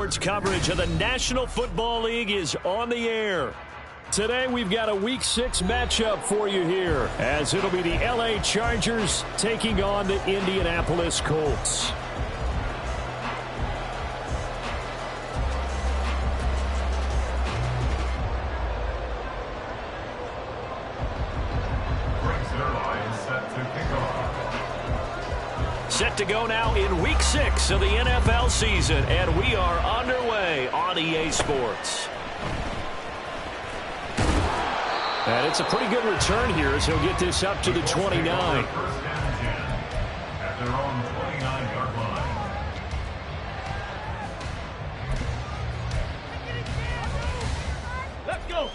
Sports coverage of the National Football League is on the air. Today we've got a Week 6 matchup for you here, as it'll be the LA Chargers taking on the Indianapolis Colts. Set to go now in Week 6 of the NFL season, and we are underway on EA Sports. And it's a pretty good return here as he'll get this up to the 29. At their own 29-yard line. Let's go.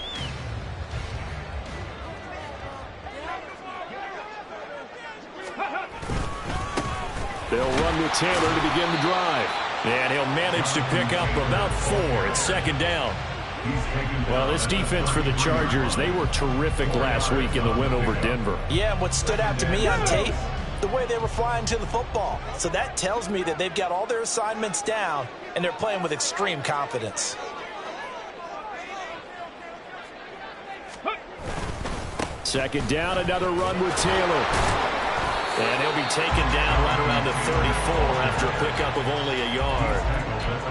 They'll run with Taylor to begin the drive. And he'll manage to pick up about 4 at second down. Well, this defense for the Chargers, they were terrific last week in the win over Denver. Yeah, and what stood out to me on tape, the way they were flying to the football. So that tells me that they've got all their assignments down, and they're playing with extreme confidence. Second down, another run with Taylor. And he'll be taken down right around the 34 after a pickup of only a yard.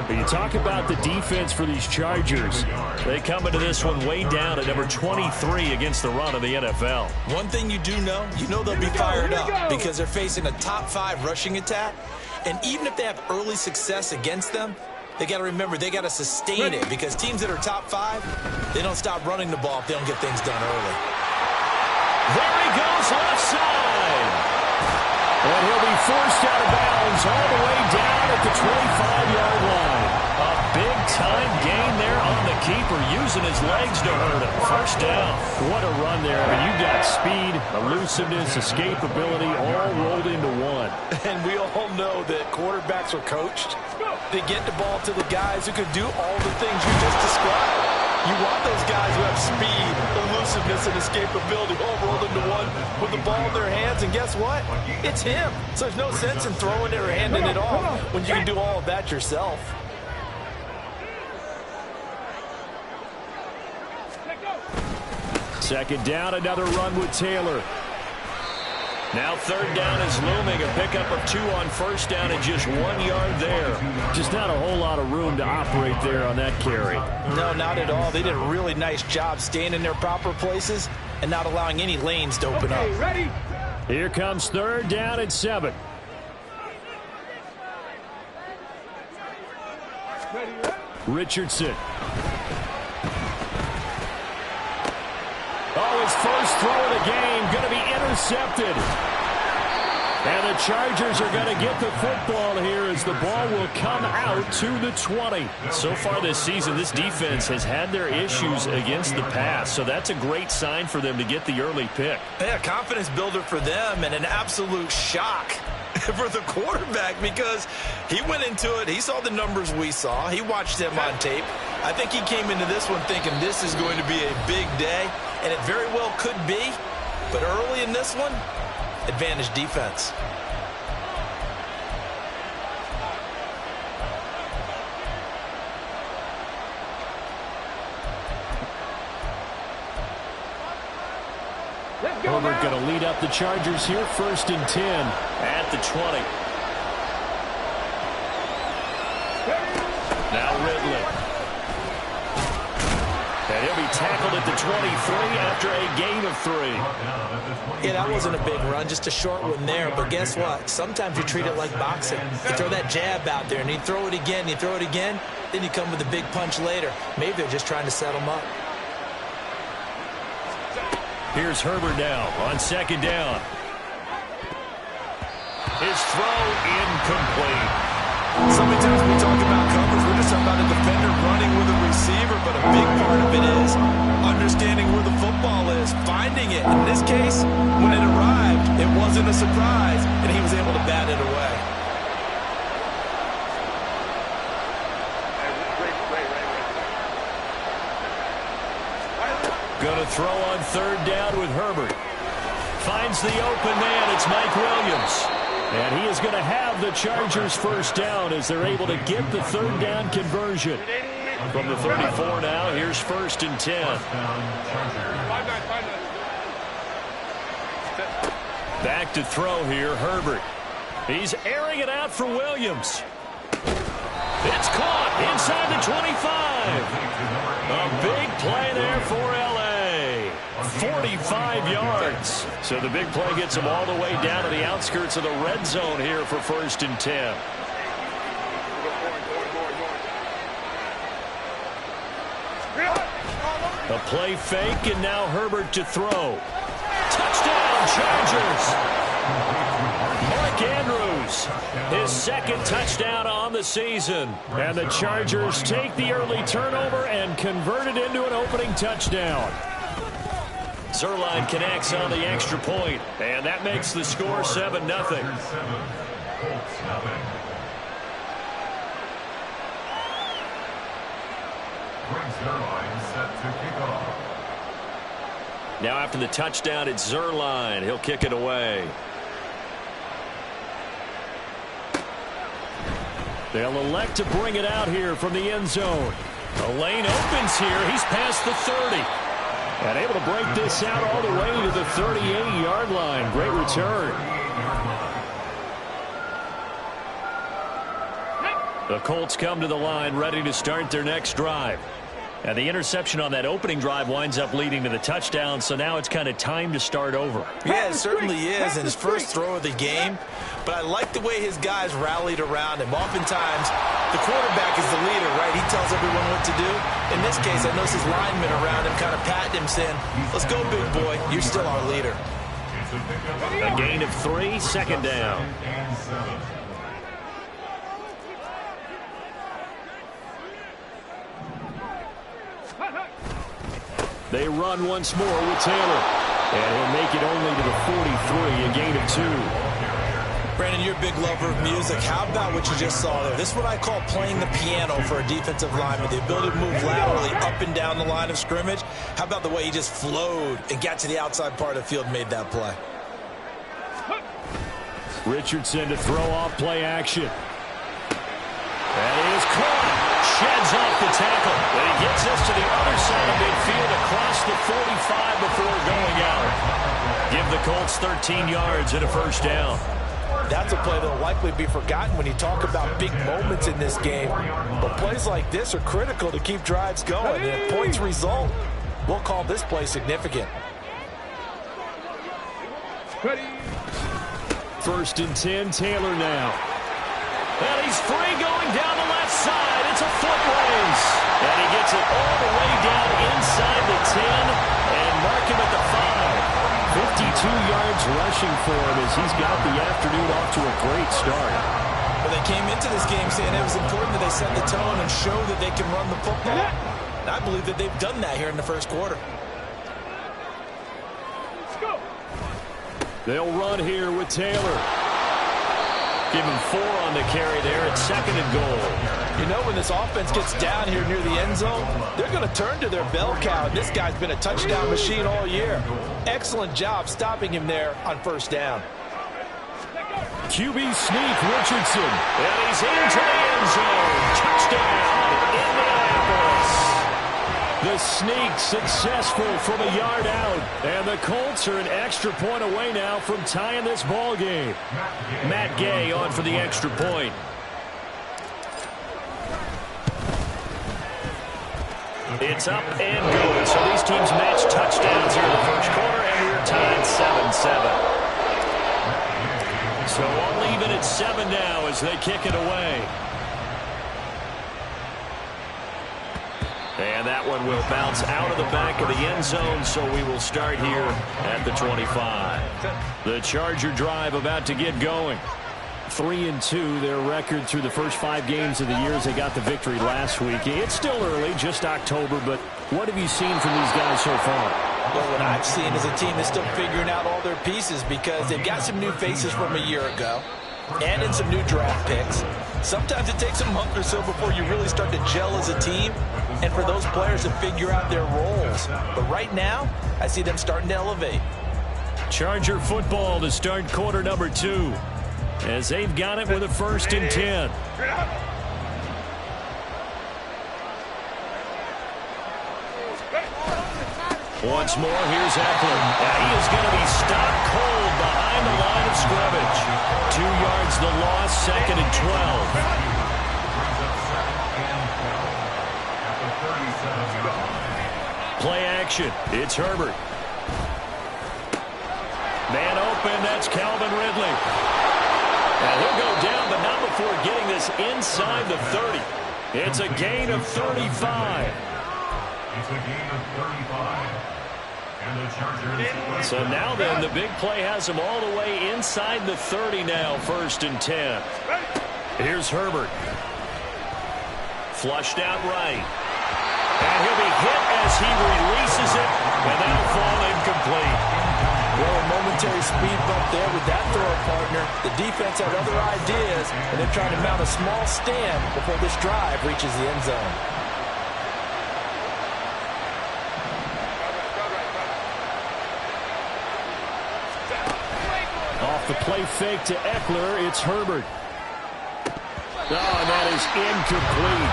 But you talk about the defense for these Chargers. They come into this one way down at number 23 against the run of the NFL. One thing you do know, they'll be fired up because they're facing a top 5 rushing attack. And even if they have early success against them, they got to remember they got to sustain it, because teams that are top 5, they don't stop running the ball if they don't get things done early. There he goes, left side. And he'll be forced out of bounds all the way down at the 25-yard line. A big-time gain there on the keeper, using his legs to hurt him. First down. What a run there. I mean, you got speed, elusiveness, escapability, all rolled into one. And we all know that quarterbacks are coached. They get the ball to the guys who can do all the things you just described. You want those guys who have speed, elusiveness, and escapability all rolled into one with the ball in their hands. And guess what? It's him. So there's no sense in throwing it or handing it off when you can do all of that yourself. Second down, another run with Taylor. Now third down is looming, a pickup of 2 on first down and just 1 yard there. Just not a whole lot of room to operate there on that carry. No, not at all. They did a really nice job staying in their proper places and not allowing any lanes to open up. Ready? Here comes third down and 7. Richardson. Oh, his first throw of the game going to be intercepted. And the Chargers are going to get the football here as the ball will come out to the 20. So far this season, this defense has had their issues against the pass, so that's a great sign for them to get the early pick. Yeah, confidence builder for them, and an absolute shock for the quarterback, because he went into it, he saw the numbers we saw, he watched them on tape. I think he came into this one thinking this is going to be a big day, and it very well could be, but early in this one, advantage defense. Herbert going to lead up the Chargers here, 1st and 10 at the 20. Now Ridley. And he'll be tackled at the 23 after a gain of 3. Yeah, that wasn't a big run, just a short one there. But guess what? Sometimes you treat it like boxing. You throw that jab out there, and you throw it again, you throw it again, then you come with a big punch later. Maybe they're just trying to set them up. Here's Herbert now on second down. His throw incomplete. So many times when we talk about covers, we're just talking about a defender running with a receiver, but a big part of it is understanding where the football is, finding it. In this case, when it arrived, it wasn't a surprise, and he was able to bat it away. Going to throw on third down with Herbert. Finds the open man. It's Mike Williams. And he is going to have the Chargers first down as they're able to get the third down conversion. From the 34 now, here's 1st and 10. Back to throw here, Herbert. He's airing it out for Williams. It's caught inside the 25. A big play there for L.A. 45 yards. So the big play gets them all the way down to the outskirts of the red zone here for 1st and 10. A play fake, and now Herbert to throw. Touchdown, Chargers! Mark Andrews, his 2nd touchdown on the season. And the Chargers take the early turnover and convert it into an opening touchdown. Zuerlein connects on the extra point, and that makes the score 7-0. Now after the touchdown, it's Zuerlein. He'll kick it away. They'll elect to bring it out here from the end zone. The lane opens here. He's past the 30. And able to break this out all the way to the 38-yard line. Great return. The Colts come to the line ready to start their next drive. And the interception on that opening drive winds up leading to the touchdown, so now it's kind of time to start over. Yeah, it certainly is in his first throw of the game. But I like the way his guys rallied around him. Oftentimes, the quarterback is the leader, right? He tells everyone what to do. In this case, I notice his linemen around him kind of patting him, saying, let's go, big boy. You're still our leader. A gain of 3, 2nd down. They run once more with Taylor. And he'll make it only to the 43, a gain of 2. Brandon, you're a big lover of music. How about what you just saw there? This is what I call playing the piano for a defensive lineman. The ability to move laterally up and down the line of scrimmage. How about the way he just flowed and got to the outside part of the field and made that play? Richardson to throw off play action. That is caught. Sheds off the tackle. And he gets us to the other side of midfield across the 45 before going out. Give the Colts 13 yards and a first down. That's a play that will likely be forgotten when you talk about big moments in this game. But plays like this are critical to keep drives going. And if points result, we'll call this play significant. 1st and 10, Taylor now. And he's free going down the left side. It's a foot race. And he gets it all the way down inside the 10 and mark him at the 5. 52 yards rushing for him as he's got the afternoon off to a great start. Well, they came into this game saying it was important that they set the tone and show that they can run the football. And I believe that they've done that here in the first quarter. They'll run here with Taylor. Give him 4 on the carry there at 2nd and goal. You know, when this offense gets down here near the end zone, they're going to turn to their bell cow. And this guy's been a touchdown machine all year. Excellent job stopping him there on 1st down. QB sneak, Richardson. And he's into the end zone. Touchdown, Indianapolis. The sneak successful from a yard out. And the Colts are an extra point away now from tying this ball game. Matt Gay on for the extra point. It's up and good. So these teams match touchdowns here in the first quarter, and we're tied 7-7. So all even at 7 now as they kick it away. And that one will bounce out of the back of the end zone, so we will start here at the 25. The Charger drive about to get going. 3-2, their record through the first 5 games of the year as they got the victory last week. It's still early, just October, but what have you seen from these guys so far? Well, what I've seen is a team that's still figuring out all their pieces because they've got some new faces from a year ago and in some new draft picks. Sometimes it takes a month or so before you really start to gel as a team and for those players to figure out their roles. But right now, I see them starting to elevate. Charger football to start quarter number 2. as they've got it with a 1st and 10. Once more, here's Eckler. And he is going to be stopped cold behind the line of scrimmage. 2 yards the loss, 2nd and 12. Play action. It's Herbert. Man open. That's Calvin Ridley. And he'll go down, but not before getting this inside the 30. It's a gain of 35. It's a gain of 35. And the Chargers. So now then, the big play has him all the way inside the 30 now, 1st and 10. Here's Herbert. Flushed out right. And he'll be hit as he releases it, and that'll fall incomplete. Well, a momentary speed bump there with that throw partner. The defense had other ideas, and they're trying to mount a small stand before this drive reaches the end zone. Off the play fake to Eckler, it's Herbert. Oh, and that is incomplete.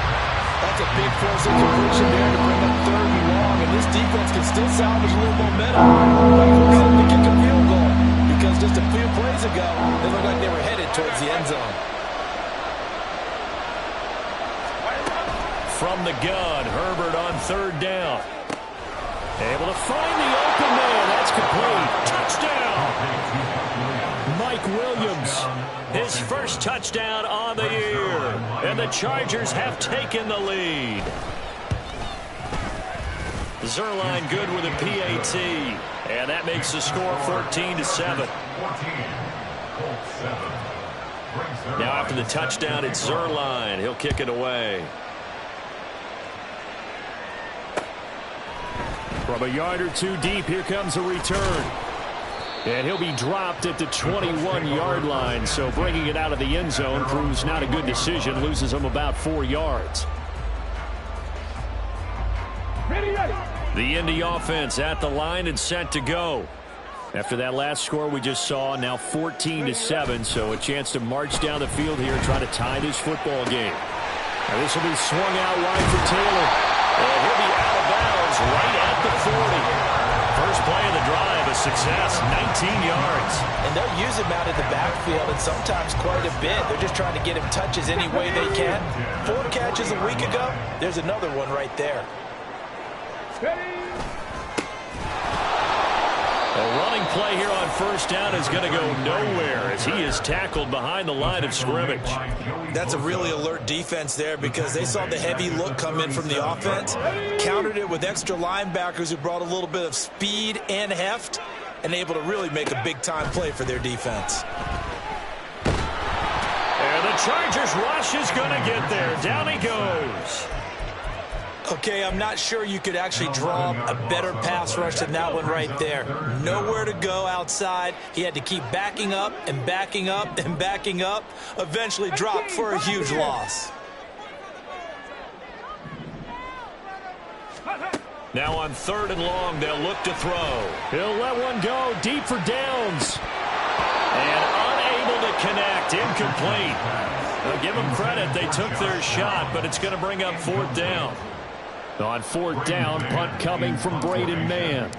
That's a big force of completion there to bring up 3rd and long, and this defense can still salvage a little momentum. To kick a field goal, because just a few plays ago, they looked like they were headed towards the end zone. From the gun, Herbert on 3rd down. Able to find the open man. That's complete. Touchdown! Mike Williams, his 1st touchdown on the year. And the Chargers have taken the lead. Zerline good with a PAT. And that makes the score 14-7. Now after the touchdown, it's Zerline. He'll kick it away. From a yard or 2 deep, here comes a return. And he'll be dropped at the 21-yard line, so bringing it out of the end zone proves not a good decision, loses him about 4 yards. The Indy offense at the line and set to go. After that last score we just saw, now 14-7, so a chance to march down the field here and try to tie this football game. Now this will be swung out wide for Taylor. And he'll be out of bounds right at the 40. First play of the drive, a success, 19 yards. And they'll use him out in the backfield, and sometimes quite a bit. They're just trying to get him touches any way they can. 4 catches a week ago, there's another one right there. A running play here on 1st down is going to go nowhere as he is tackled behind the line of scrimmage. That's a really alert defense there because they saw the heavy look come in from the offense, countered it with extra linebackers who brought a little bit of speed and heft, and able to really make a big-time play for their defense. And the Chargers rush is going to get there. Down he goes. Okay, I'm not sure you could actually draw a better pass rush than that one right there. Nowhere to go outside. He had to keep backing up and backing up and backing up. Eventually dropped for a huge loss. Now on 3rd and long, they'll look to throw. He'll let one go deep for Downs. And unable to connect. Incomplete. Now give them credit. They took their shot, but it's going to bring up 4th down. On 4th down, punt coming from Braden Mann.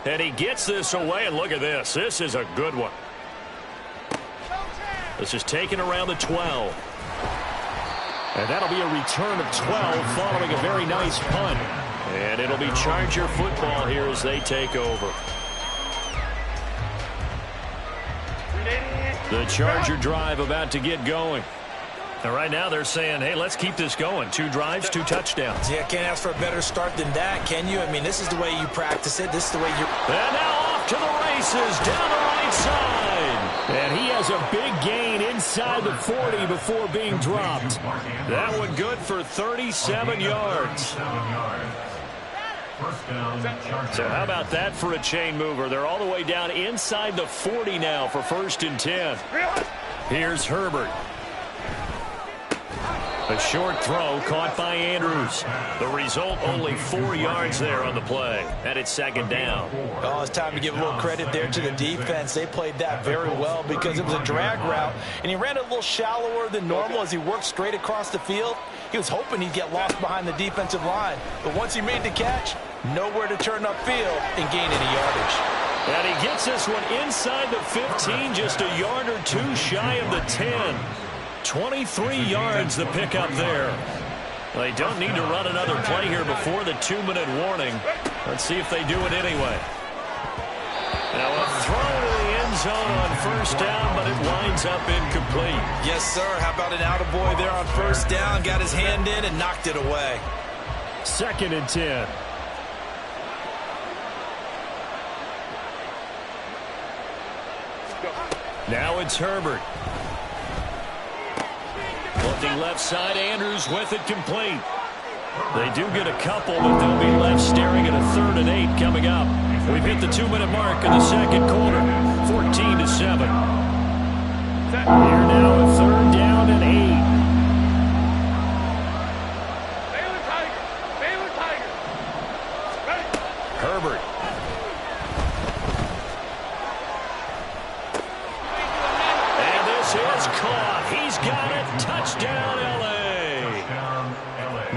And he gets this away, and look at this. This is a good one. This is taken around the 12. And that'll be a return of 12 following a very nice punt. And it'll be Charger football here as they take over. The Charger drive about to get going. And right now they're saying, hey, let's keep this going. 2 drives, 2 touchdowns. Yeah, can't ask for a better start than that, can you? I mean, this is the way you practice it. This is the way you... And now off to the races, down the right side. And he has a big gain inside the 40 before being dropped. That one good for 37 yards. So how about that for a chain mover? They're all the way down inside the 40 now for 1st and 10. Here's Herbert. A short throw caught by Andrews. The result, only 4 yards there on the play. And it's second down. Oh, it's time to give a little credit there to the defense. They played that very well because it was a drag route, and he ran a little shallower than normal as he worked straight across the field. He was hoping he'd get lost behind the defensive line. But once he made the catch, nowhere to turn upfield and gain any yardage. And he gets this one inside the 15, just a yard or two shy of the 10. 23 yards the pickup there. They don't need to run another play here before the 2-minute warning. Let's see if they do it anyway. Now a throw to the end zone on first down, but it winds up incomplete. Yes, sir. How about an attaboy there on first down? Got his hand in and knocked it away. 2nd and 10. Now it's Herbert. Looking left side, Andrews with it complete. They do get a couple, but they'll be left staring at a 3rd and 8 coming up. We've hit the 2-minute mark in the second quarter, 14-7. Here now a 3rd down and 8. Herbert. And this is caught. He's got it. Touchdown, L.A.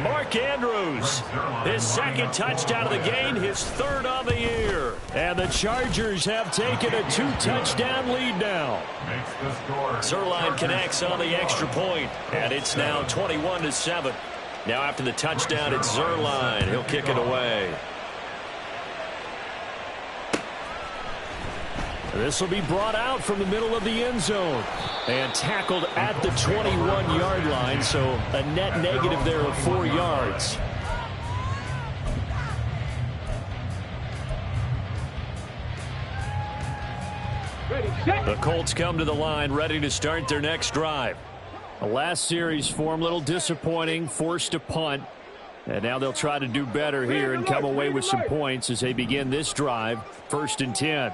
Mark Andrews, his 2nd touchdown of the game, his 3rd on the year. And the Chargers have taken a 2-touchdown lead now. Zerline connects on the extra point, and it's now 21-7. Now after the touchdown, it's Zerline. He'll kick it away. This will be brought out from the middle of the end zone and tackled at the 21-yard line, so a net negative there of 4 yards. The Colts come to the line, ready to start their next drive. The last series for them, a little disappointing, forced a punt. And now they'll try to do better here and come away with some points as they begin this drive, 1st and 10.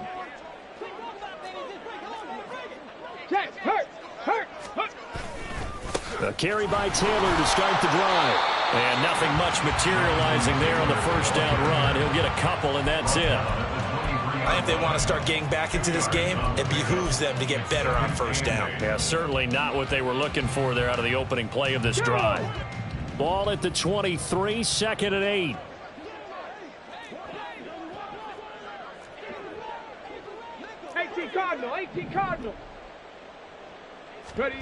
A carry by Taylor to start the drive. And nothing much materializing there on the first down run. He'll get a couple, and that's it. I think they want to start getting back into this game. It behooves them to get better on first down. Yeah, certainly not what they were looking for there out of the opening play of this drive. Ball at the 23, 2nd and 8. Cardinal. Ready.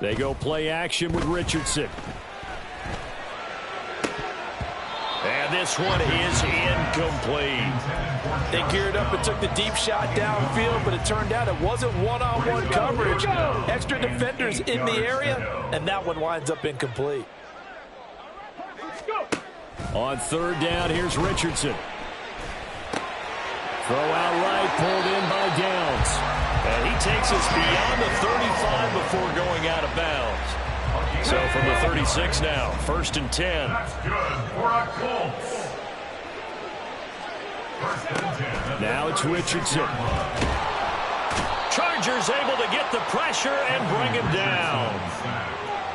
They go play action with Richardson. And this one is incomplete. They geared up and took the deep shot downfield, but it turned out it wasn't one-on-one coverage. Extra defenders in the area, and that one winds up incomplete. On 3rd down, here's Richardson. Throw out right, pulled in by Downs. And he takes us beyond the 35 before going out of bounds. So from the 36 now, 1st and 10. That's good for a Colts. 1st and 10. Now it's Richardson. Chargers able to get the pressure and bring him down.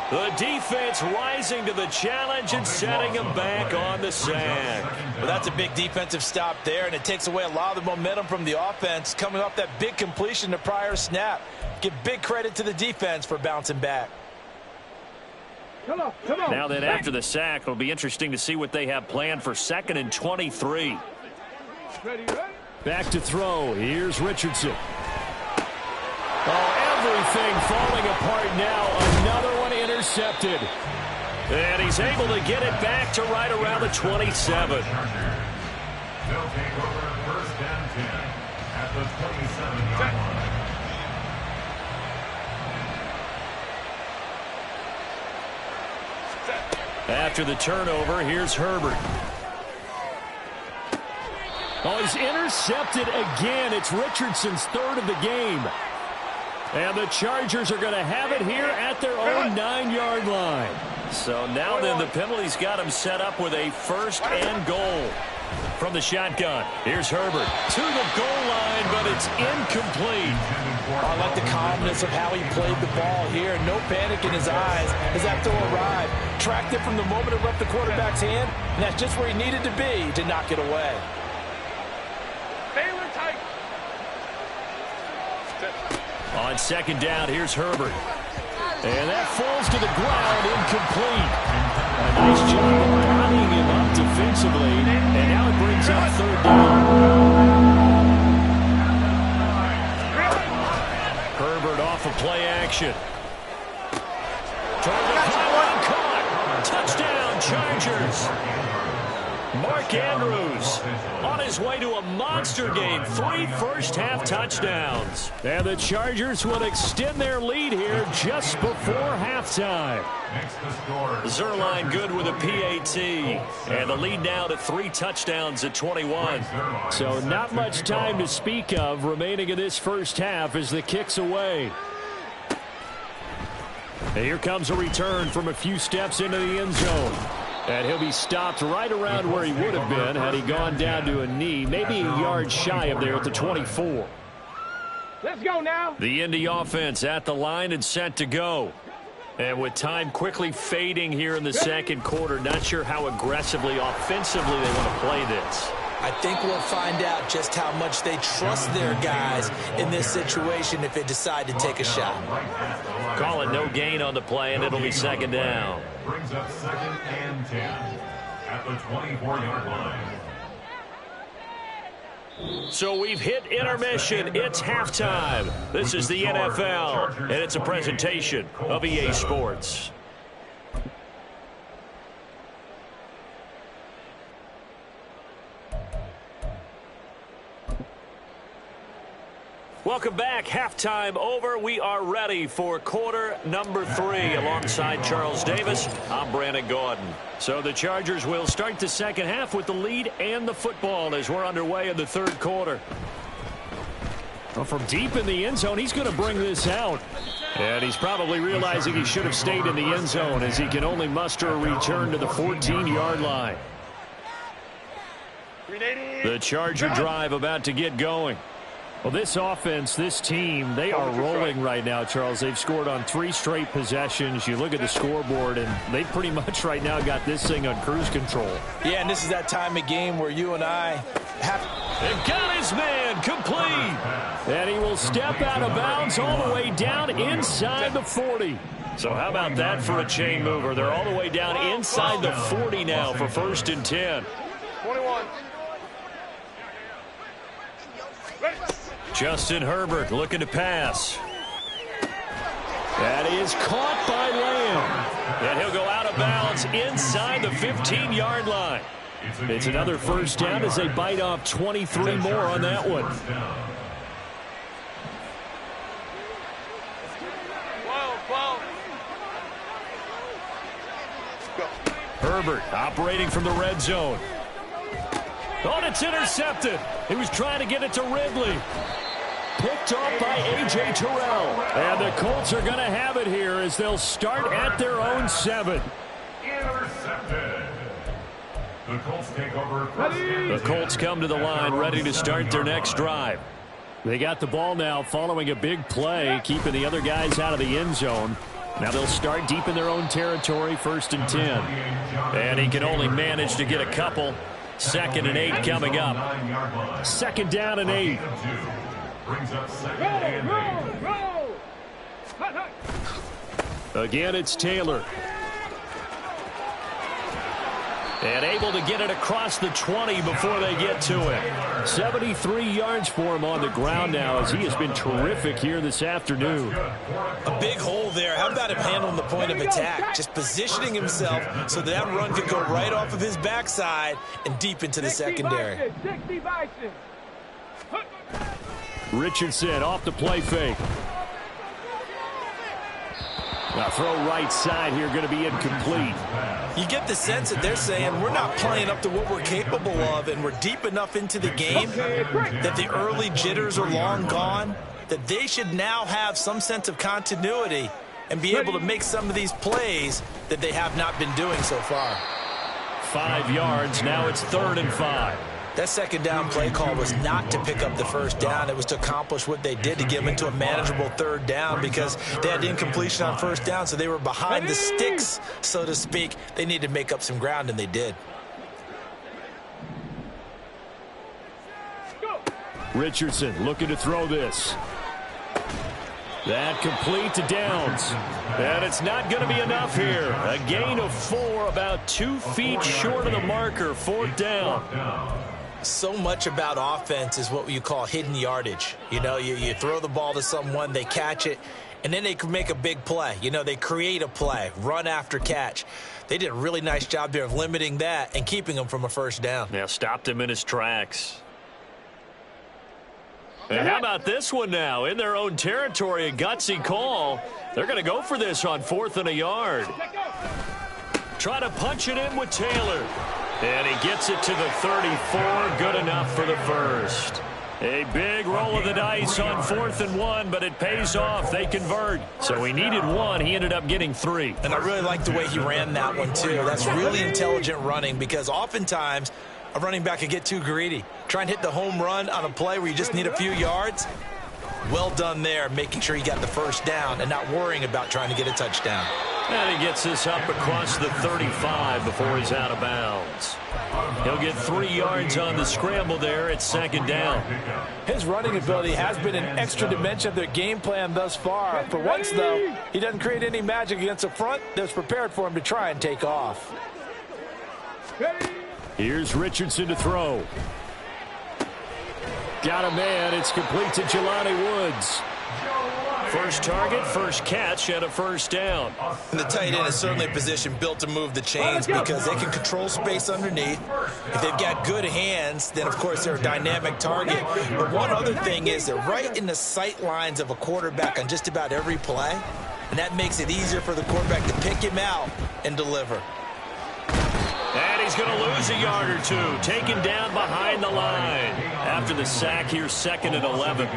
The defense rising to the challenge and setting him back on the sack. Well, that's a big defensive stop there, and it takes away a lot of the momentum from the offense coming off that big completion the prior snap. Give big credit to the defense for bouncing back. Come on. Now then, after the sack, it'll be interesting to see what they have planned for 2nd and 23. Ready. Back to throw. Here's Richardson. Oh, everything falling apart now. Another one intercepted. And he's able to get it back to right around the 27. They'll take over 1st and 10 at the 27-yard line. After the turnover, here's Herbert. Oh, he's intercepted again. It's Richardson's 3rd of the game. And the Chargers are going to have it here at their own 9-yard line. So now then, the penalty's got him set up with a 1st and goal. From the shotgun, here's Herbert to the goal line, but it's incomplete. I like the calmness of how he played the ball here. No panic in his eyes as that throw arrived. Tracked it from the moment it left the quarterback's hand, and that's just where he needed to be to knock it away. Baylor tight. On second down, here's Herbert. And that falls to the ground, incomplete. A nice job of bodying him up defensively, and now it brings up third down. Herbert off of play action. Target highway caught. Touchdown, Chargers. Mark Andrews on his way to a monster game. 3 first-half touchdowns. And the Chargers will extend their lead here just before halftime. Zerline good with a PAT. And the lead now to 3 touchdowns at 21. So not much time to speak of remaining in this first half as the kick's away. And here comes a return from a few steps into the end zone. And he'll be stopped right around where he would have been had he gone down to a knee, maybe a yard shy of there at the 24. Let's go now. The Indy offense at the line and set to go. And with time quickly fading here in the second quarter, not sure how aggressively, offensively they want to play this. I think we'll find out just how much they trust their guys in this situation if they decide to take a shot. Call it no gain on the play, and it'll be second down. Brings up 2nd and 10 at the 24-yard line. So we've hit intermission. It's halftime. This is the NFL, and it's a presentation of EA Sports. Welcome back. Halftime over. We are ready for quarter number 3. Alongside Charles Davis, I'm Brandon Gordon. So the Chargers will start the second half with the lead and the football as we're underway in the third quarter. Well, from deep in the end zone, he's going to bring this out. And he's probably realizing he should have stayed in the end zone as he can only muster a return to the 14-yard line. The Charger drive about to get going. Well, this offense, this team, they are rolling right now, Charles. They've scored on 3 straight possessions. You look at the scoreboard, and they pretty much right now got this thing on cruise control. Yeah, and this is that time of game where you and I have... They've got his man complete. And he will step out of bounds all the way down inside the 40. So how about that for a chain mover? They're all the way down inside the 40 now for 1st and 10. 21. Justin Herbert looking to pass. That is caught by Lamb. And he'll go out of bounds inside the 15-yard line. It's another first down as they bite off 23 more on that one. Herbert operating from the red zone. Oh, and it's intercepted. He was trying to get it to Ridley. Picked off by A.J. Terrell. And the Colts are going to have it here as they'll start at their own 7. Intercepted. The Colts take over. The Colts come to the line ready to start their next drive. They got the ball now following a big play, keeping the other guys out of the end zone. Now they'll start deep in their own territory, 1st and 10. And he can only manage to get a couple. 2nd and 8 coming up. 2nd down and 8. Brings up 2nd and 8. Again, it's Taylor. And able to get it across the 20 before they get to it. 73 yards for him on the ground now as he has been terrific here this afternoon. A big hole there. How about him handling the point of attack? Just positioning himself so that run could go right off of his backside and deep into the secondary. Richardson off the play fake. Now throw right side here, going to be incomplete. You get the sense that they're saying we're not playing up to what we're capable of, and we're deep enough into the game that the early jitters are long gone, that they should now have some sense of continuity and be able to make some of these plays that they have not been doing so far. 5 yards. Now it's 3rd and 5. That second down play call was not to pick up the first down. It was to accomplish what they did, to get them into a manageable 3rd down, because they had incompletion on first down, so they were behind the sticks, so to speak. They needed to make up some ground, and they did. Richardson looking to throw this. That complete to Downs. And it's not going to be enough here. A gain of 4, about 2 feet short of the marker. 4th down. So much about offense is what you call hidden yardage. You know, you throw the ball to someone, they catch it, and then they can make a big play. You know, they create a play, run after catch. They did a really nice job there of limiting that and keeping him from a first down. Yeah, stopped him in his tracks. And how about this one now? In their own territory, a gutsy call. They're going to go for this on 4th and a yard. Try to punch it in with Taylor. And he gets it to the 34. Good enough for the first. A big roll of the dice on 4th and 1, but it pays off. They convert. So he needed 1. He ended up getting 3. And I really like the way he ran that one, too. That's really intelligent running, because oftentimes a running back can get too greedy. Try and hit the home run on a play where you just need a few yards. Well done there, making sure he got the first down and not worrying about trying to get a touchdown. And he gets this up across the 35 before he's out of bounds. He'll get 3 yards on the scramble there at 2nd down. His running ability has been an extra dimension of their game plan thus far. For once, though, he doesn't create any magic against the front that's prepared for him to try and take off. Here's Richardson to throw. Got a man. It's complete to Jelani Woods. First target, first catch, and a first down. And the tight end is certainly a position built to move the chains, because they can control space underneath. If they've got good hands, then, of course, they're a dynamic target. But one other thing is they're right in the sight lines of a quarterback on just about every play, and that makes it easier for the quarterback to pick him out and deliver. And he's going to lose a yard or 2, taken down behind the line. After the sack here, 2nd and 11.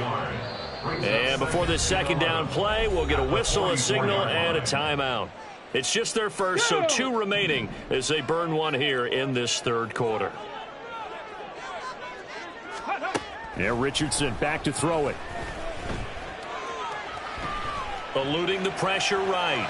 And before this 2nd down play, we'll get a whistle, a signal, and a timeout. It's just their first, so 2 remaining as they burn 1 here in this 3rd quarter. Yeah, Richardson back to throw it. Eluding the pressure right.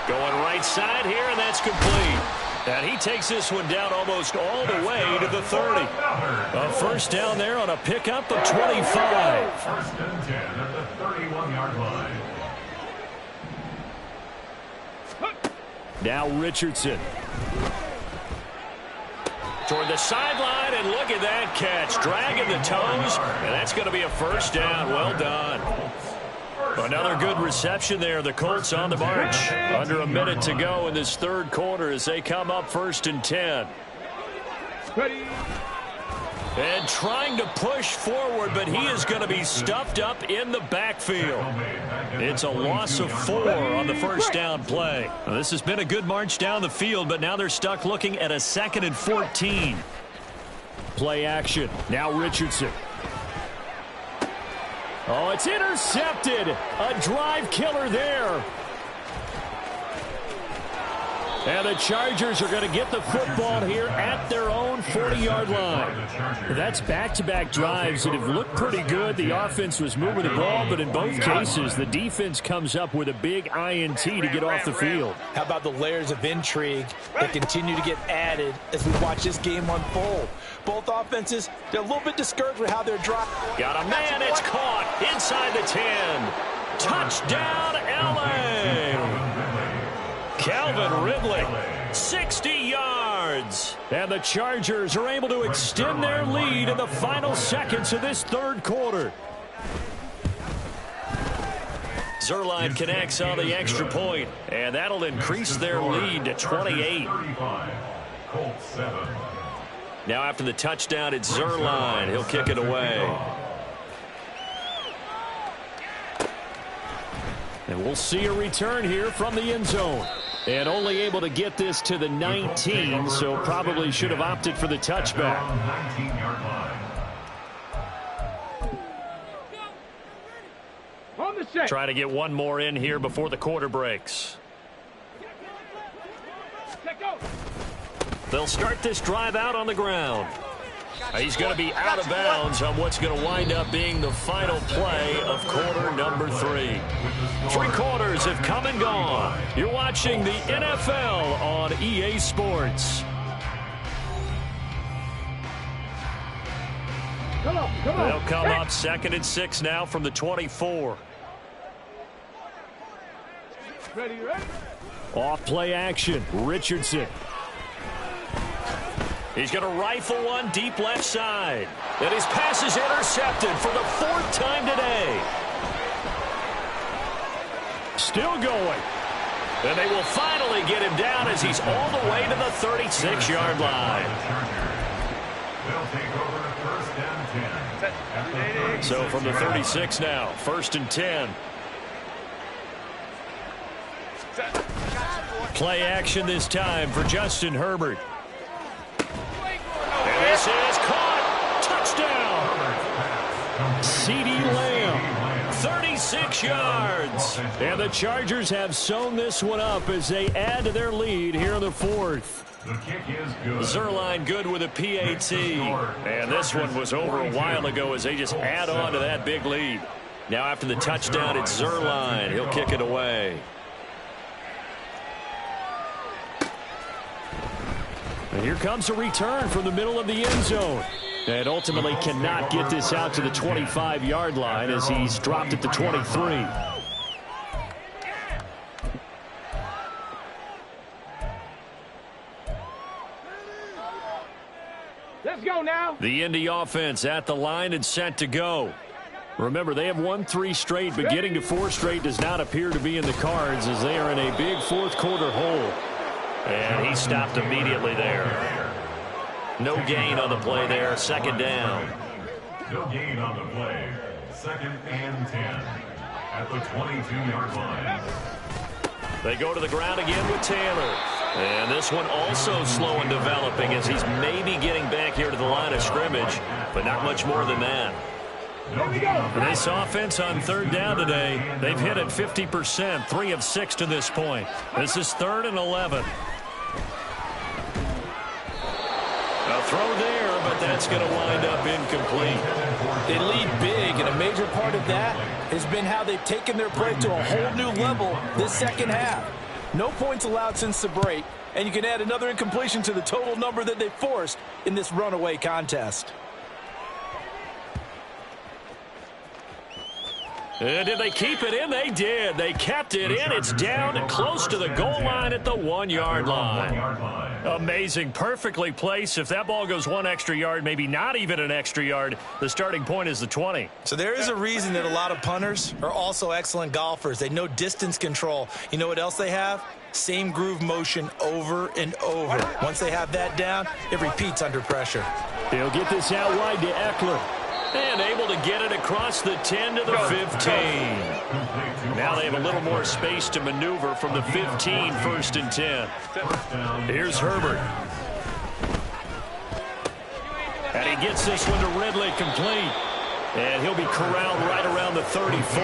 Going right side here, and that's complete. And he takes this one down almost all the way to the 30. A first down there on a pickup of 25. 1st and 10 at the 31-yard line. Now Richardson. Toward the sideline, and look at that catch. Dragging the toes, and that's going to be a first down. Well done. Another good reception there. The Colts on the march. Under a minute to go in this 3rd quarter as they come up 1st and 10. Ready. And trying to push forward, but he is going to be stuffed up in the backfield. It's a loss of 4 on the first down play. Now, this has been a good march down the field, but now they're stuck looking at a 2nd and 14. Play action. Now Richardson. Oh, it's intercepted. A drive killer there. And the Chargers are going to get the football here at their own 40-yard line. That's back-to-back drives that have looked pretty good. The offense was moving the ball, but in both cases, the defense comes up with a big INT to get off the field. How about the layers of intrigue that continue to get added as we watch this game unfold? Both offenses, they're a little bit discouraged with how they're dropping. Got a man, it's caught inside the 10. Touchdown, L.A. Calvin Ridley, 60 yards. And the Chargers are able to extend their lead in the final seconds of this 3rd quarter. Zerline connects on the extra point, and that'll increase their lead to 28. Now after the touchdown, it's Zerline. He'll kick it away. And we'll see a return here from the end zone. And only able to get this to the 19, so probably should have opted for the touchback. Try to get one more in here before the quarter breaks. They'll start this drive out on the ground. He's going to be out of bounds on what's going to wind up being the final play of quarter number 3. 3 quarters have come and gone. You're watching the NFL on EA Sports. They'll come up 2nd and 6 now from the 24. Ready. Off play action. Richardson. He's going to rifle one deep left side. And his pass is intercepted for the 4th time today. Still going. And they will finally get him down as he's all the way to the 36-yard line. They'll take over 1st and 10. So from the 36 now, 1st and 10. Play action this time for Justin Herbert. And this is caught. Touchdown. CeeDee Lamb, 36 yards. And the Chargers have sewn this one up as they add to their lead here in the 4th. The kick is good. Zerline good with a PAT. And this one was over a while ago as they just add on to that big lead. Now after the touchdown, it's Zerline. He'll kick it away. And here comes a return from the middle of the end zone. And ultimately cannot get this out to the 25-yard line as he's dropped at the 23. Let's go now. The Indy offense at the line and set to go. Remember, they have won 3 straight, but getting to 4 straight does not appear to be in the cards as they are in a big 4th quarter hole. And he stopped immediately there. No gain on the play there. 2nd down. No gain on the play. 2nd and 10 at the 22-yard line. They go to the ground again with Taylor. And this one also slow and developing as he's maybe getting back here to the line of scrimmage, but not much more than that. This offense on 3rd down today, they've hit it 50%, 3 of 6 to this point. This is 3rd and 11. A throw there, but that's going to wind up incomplete. They lead big, and a major part of that has been how they've taken their play to a whole new level this 2nd half. No points allowed since the break, and you can add another incompletion to the total number that they forced in this runaway contest. And did they keep it in? They did. They kept it in. It's down close to the goal line at the 1-yard line. Amazing. Perfectly placed. If that ball goes 1 extra yard, maybe not even an extra yard, the starting point is the 20. So there is a reason that a lot of punters are also excellent golfers. They know distance control. You know what else they have? Same groove motion over and over. Once they have that down, it repeats under pressure. They'll get this out wide to Eckler. And able to get it across the 10 to the 15. Now they have a little more space to maneuver from the 15, 1st and 10. Here's Herbert. And he gets this one to Ridley complete. And he'll be corralled right around the 34.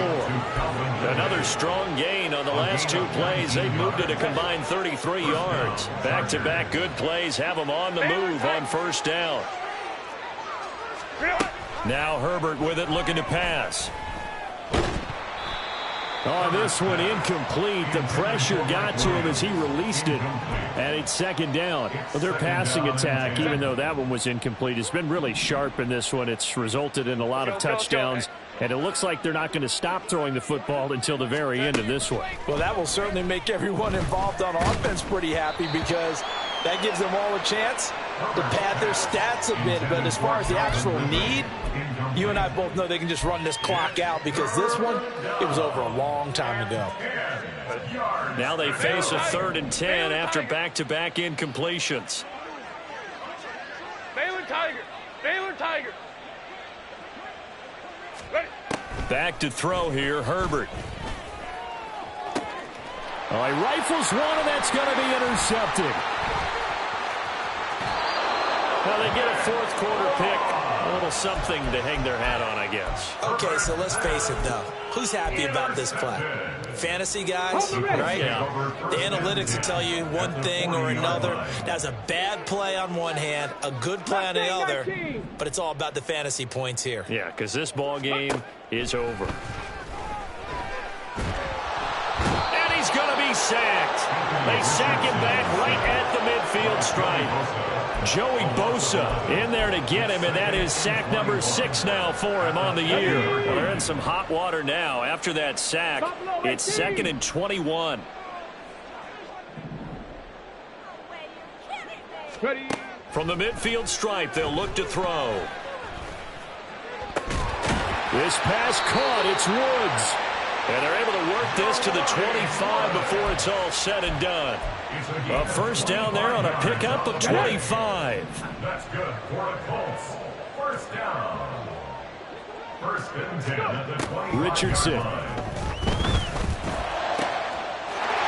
Another strong gain on the last 2 plays. They've moved it a combined 33 yards. Back-to-back good plays have them on the move on 1st down. Now Herbert with it, looking to pass. Oh, this one incomplete. The pressure got to him as he released it. And it's 2nd down. Well, their passing attack, even though that one was incomplete, has been really sharp in this one. It's resulted in a lot of touchdowns. And it looks like they're not going to stop throwing the football until the very end of this one. Well, that will certainly make everyone involved on offense pretty happy because that gives them all a chance to pad their stats a bit. But as far as the actual need, you and I both know they can just run this clock out because this one, it was over a long time ago. Now they face a 3rd and 10 after back-to-back incompletions. Baylor Tiger. Baylor Tiger. Ready. Back to throw here, Herbert. Oh, he rifles one, and that's going to be intercepted. Well, they get a 4th quarter pick A little something to hang their hat on, I guess. Okay, so let's face it, though. Who's happy about this play? Fantasy guys, right? Yeah. The analytics will tell you one thing or another. That's a bad play on one hand, a good play on the other, but it's all about the fantasy points here. Yeah, because this ball game is over. And he's going to be sacked. They sack him back right at the midfield stripe. Joey Bosa in there to get him, and that is sack number 6 now for him on the year. Well, they're in some hot water now. After that sack, it's 2nd and 21. From the midfield stripe, they'll look to throw. This pass caught. It's Woods. And they're able to work this to the 25 before it's all said and done. A first down there on a pickup of 25. That's good for the Colts. First down. 1st and 10 at the 25. Richardson.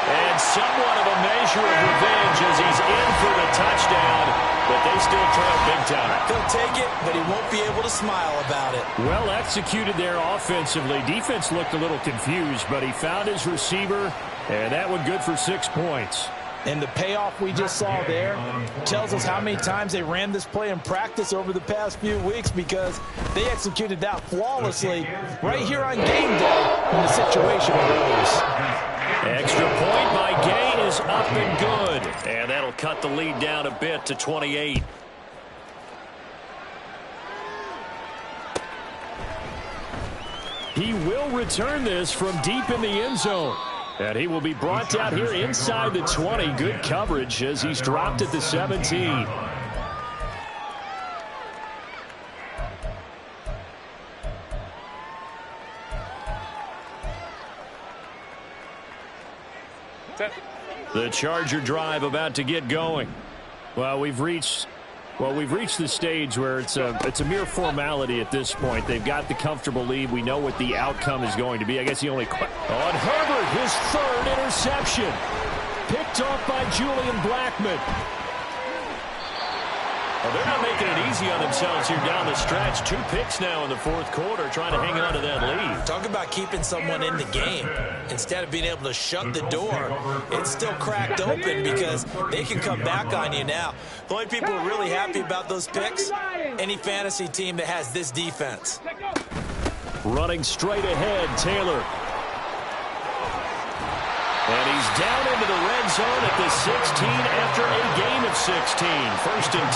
And somewhat of a measure of revenge as he's in for the touchdown, but they still trail big time. He'll take it, but he won't be able to smile about it. Well executed there offensively. Defense looked a little confused, but he found his receiver, and that one good for 6 points. And the payoff we just saw there tells us how many times they ran this play in practice over the past few weeks, because they executed that flawlessly right here on game day when the situation arose. Extra point by Gay is up and good. And that'll cut the lead down a bit to 28. He will return this from deep in the end zone. And he will be brought down here inside the 20. Good coverage as he's dropped at the 17. The Charger drive about to get going. Well, we've reached the stage where it's a mere formality at this point. They've got the comfortable lead. We know what the outcome is going to be. I guess the only on Herbert, his 3rd interception, picked off by Julian Blackmon. Well, they're not making it easy on themselves here down the stretch. 2 picks now in the 4th quarter, trying to hang on to that lead. Talk about keeping someone in the game. Instead of being able to shut the door, it's still cracked open because they can come back on you now. The only people who are really happy about those picks, any fantasy team that has this defense. Running straight ahead, Taylor. And he's down into the red zone at the 16 after a gain of 16. 1st and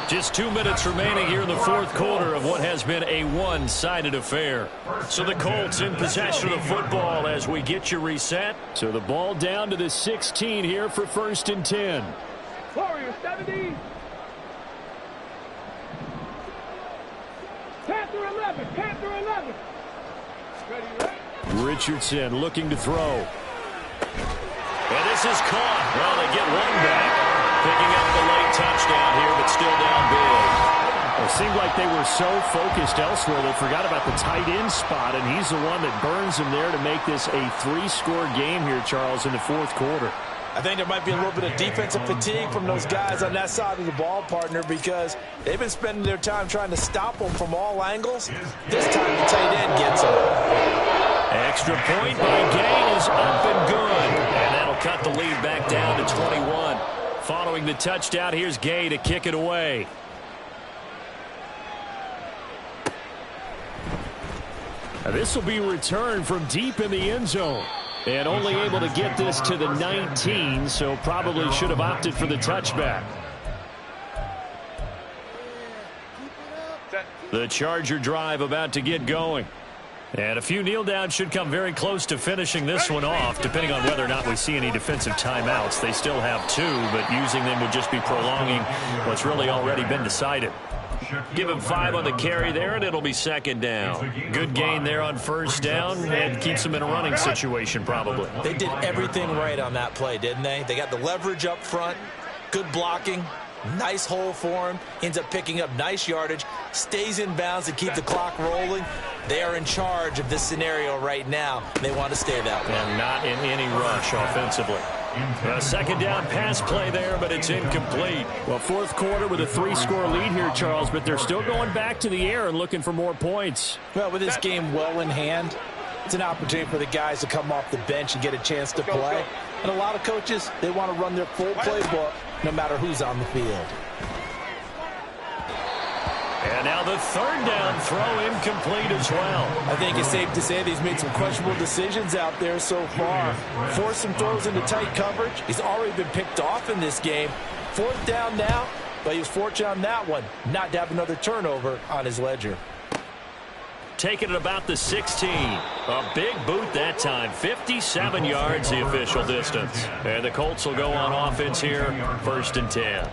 10. Just 2 minutes remaining here in the 4th quarter of what has been a one-sided affair. So the Colts in possession of the football as we get you reset. So the ball down to the 16 here for 1st and 10. Warriors 70. Panther 11. Panther 11. Ready, right? Richardson looking to throw. And this is caught. Well, they get one back. Picking up the late touchdown here, but still down big. It seemed like they were so focused elsewhere they forgot about the tight end spot, and he's the one that burns them there to make this a 3-score game here, Charles, in the 4th quarter. I think there might be a little bit of defensive fatigue from those guys on that side of the ball, partner, because they've been spending their time trying to stop them from all angles. This time the tight end gets them. Extra point by Gay is up and good. And that'll cut the lead back down to 21. Following the touchdown, here's Gay to kick it away. Now this will be returned from deep in the end zone. And only able to get this to the 19, so probably should have opted for the touchback. The Charger drive about to get going. And a few kneel downs should come very close to finishing this one off, depending on whether or not we see any defensive timeouts. They still have 2, but using them would just be prolonging what's really already been decided. Give him 5 on the carry there, and it'll be 2nd down. Good gain there on 1st down, and keeps them in a running situation probably. They did everything right on that play, didn't they? They got the leverage up front, good blocking, nice hole for him, ends up picking up nice yardage, stays in bounds to keep the clock rolling. They are in charge of this scenario right now. They want to stay that way. And not in any rush offensively. A second down pass play there, but it's incomplete. Well, fourth quarter with a 3-score lead here, Charles, but they're still going back to the air and looking for more points. Well, with this game well in hand, it's an opportunity for the guys to come off the bench and get a chance to play. And a lot of coaches, they want to run their full playbook no matter who's on the field. And now the third down throw incomplete as well. I think it's safe to say that he's made some questionable decisions out there so far. Forced some throws into tight coverage. He's already been picked off in this game. Fourth down now, but he was fortunate on that one not to have another turnover on his ledger. Taking it about the 16. A big boot that time. 57 yards the official distance. And the Colts will go on offense here. 1st and 10.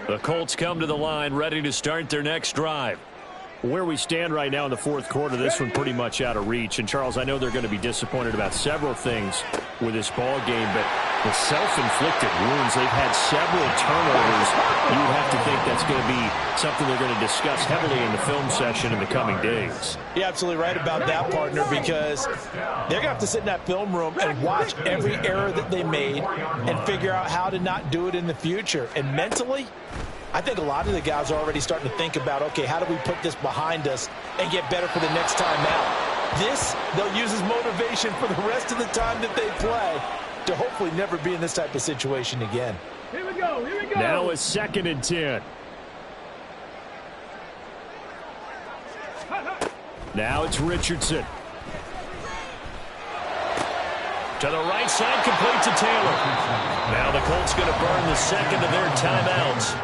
The Colts come to the line ready to start their next drive. Where we stand right now in the fourth quarter, this one pretty much out of reach. And, Charles, I know they're going to be disappointed about several things with this ball game, but the self-inflicted wounds, they've had several turnovers. You would have to think that's going to be something they're going to discuss heavily in the film session in the coming days. You're absolutely right about that, partner, because they're going to have to sit in that film room and watch every error that they made and figure out how to not do it in the future. And mentally, I think a lot of the guys are already starting to think about, okay, how do we put this behind us and get better for the next time out? This, they'll use as motivation for the rest of the time that they play to hopefully never be in this type of situation again. Here we go. Here we go. Now it's 2nd and 10. Now it's Richardson. To the right side, complete to Taylor. Now the Colts going to burn the second of their timeouts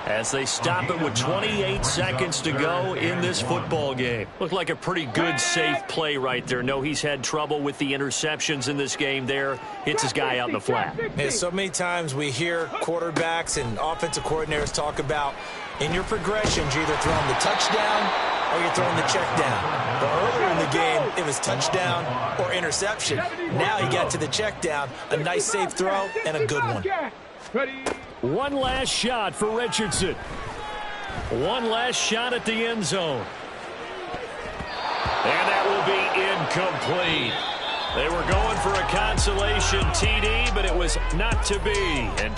as they stop it with 28 seconds to go in this football game. Looked like a pretty good, safe play right there. No, he's had trouble with the interceptions in this game there. Hits his guy out in the flat. Hey, so many times we hear quarterbacks and offensive coordinators talk about in your progressions, you're either throwing the touchdown or you're throwing the check down. But earlier in the game, it was touchdown or interception. Now he got to the check down, a nice safe throw, and a good one. One last shot for Richardson. One last shot at the end zone. And that will be incomplete. They were going for a consolation TD, but it was not to be. And